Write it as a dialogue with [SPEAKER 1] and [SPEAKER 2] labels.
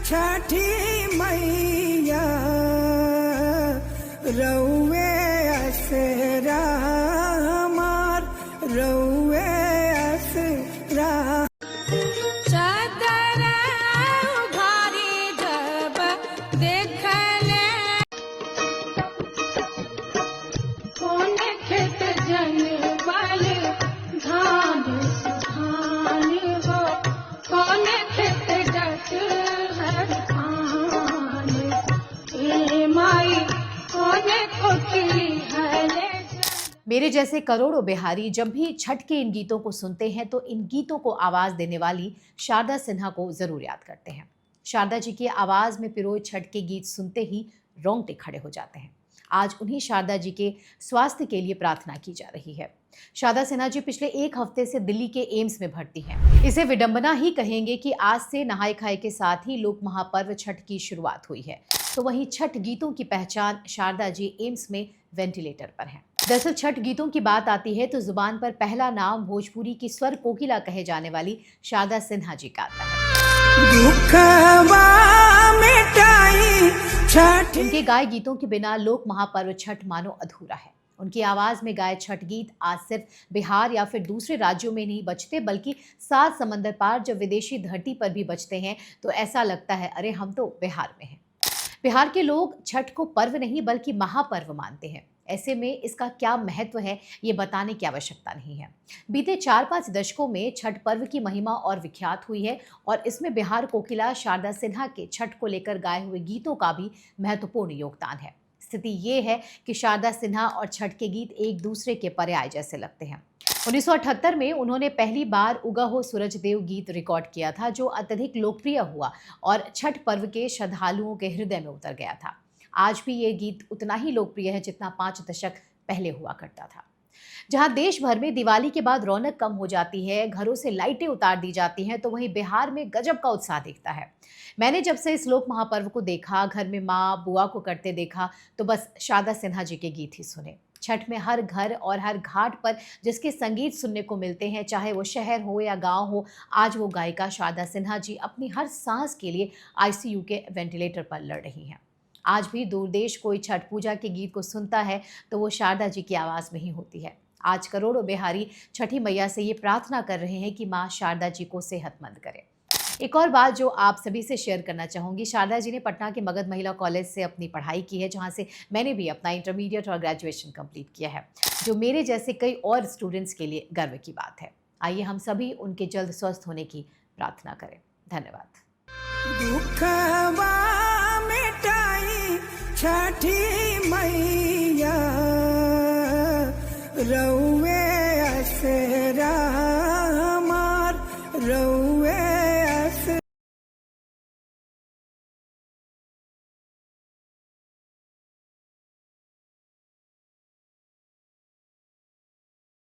[SPEAKER 1] छठी मैया रउए असरा हमार रउए असरा।
[SPEAKER 2] चादर उघारी जब देखले कौन खेत जनमल धान सुहान हो, कौन खेत डट हर खान ए माई कौन कोठली हले।
[SPEAKER 3] मेरे जैसे करोड़ों बिहारी जब भी छठ के इन गीतों को सुनते हैं तो इन गीतों को आवाज देने वाली शारदा सिन्हा को जरूर याद करते हैं। शारदा जी की आवाज में पिरोए छठ के गीत सुनते ही रोंगटे खड़े हो जाते हैं। आज उन्हीं शारदा जी के स्वास्थ्य के लिए प्रार्थना की जा रही है। शारदा सिन्हा जी पिछले एक हफ्ते से दिल्ली के एम्स में भर्ती हैं। इसे विडंबना ही कहेंगे कि आज से नहाय खाए के साथ ही लोक महापर्व छठ की शुरुआत हुई है। तो वहीं छठ गीतों की पहचान शारदा जी एम्स में वेंटिलेटर पर हैं। दरअसल छठ गीतों की बात आती है तो जुबान पर पहला नाम भोजपुरी की स्वर कोकिला कहे जाने वाली शारदा सिन्हा जी का आता है। उनके गाए गीतों के बिना लोक महापर्व छठ मानो अधूरा है। उनकी आवाज में गाए छठ गीत आज सिर्फ बिहार या फिर दूसरे राज्यों में नहीं बजते, बल्कि 7 समंदर पार जब विदेशी धरती पर भी बजते हैं तो ऐसा लगता है अरे हम तो बिहार में हैं। बिहार के लोग छठ को पर्व नहीं बल्कि महापर्व मानते हैं। ऐसे में इसका क्या महत्व है ये बताने की आवश्यकता नहीं है। बीते 4-5 दशकों में छठ पर्व की महिमा और विख्यात हुई है और इसमें बिहार कोकिला शारदा सिन्हा के छठ को लेकर गाए हुए गीतों का भी महत्वपूर्ण योगदान है। स्थिति ये है कि शारदा सिन्हा और छठ के गीत एक दूसरे के पर्याय जैसे लगते हैं। 1978 में उन्होंने पहली बार उगा हो सूरज देव गीत रिकॉर्ड किया था, जो अत्यधिक लोकप्रिय हुआ और छठ पर्व के श्रद्धालुओं के हृदय में उतर गया था। आज भी ये गीत उतना ही लोकप्रिय है जितना 5 दशक पहले हुआ करता था। जहां देश भर में दिवाली के बाद रौनक कम हो जाती है, घरों से लाइटें उतार दी जाती हैं, तो वहीं बिहार में गजब का उत्साह दिखता है। मैंने जब से इस लोक महापर्व को देखा, घर में माँ बुआ को करते देखा, तो बस शारदा सिन्हा जी के गीत ही सुने। छठ में हर घर और हर घाट पर जिसके संगीत सुनने को मिलते हैं, चाहे वो शहर हो या गांव हो, आज वो गायिका शारदा सिन्हा जी अपनी हर सांस के लिए आईसीयू के वेंटिलेटर पर लड़ रही हैं। आज भी दूर देश कोई छठ पूजा के गीत को सुनता है तो वो शारदा जी की आवाज़ में ही होती है। आज करोड़ों बिहारी छठी मैया से ये प्रार्थना कर रहे हैं कि माँ शारदा जी को सेहतमंद करे। एक और बात जो आप सभी से शेयर करना चाहूँगी, शारदा जी ने पटना के मगध महिला कॉलेज से अपनी पढ़ाई की है, जहाँ से मैंने भी अपना इंटरमीडिएट और ग्रेजुएशन कंप्लीट किया है, जो मेरे जैसे कई और स्टूडेंट्स के लिए गर्व की बात है। आइए हम सभी उनके जल्द स्वस्थ होने की प्रार्थना करें। धन्यवाद।
[SPEAKER 1] छठी मैया रउए असरा।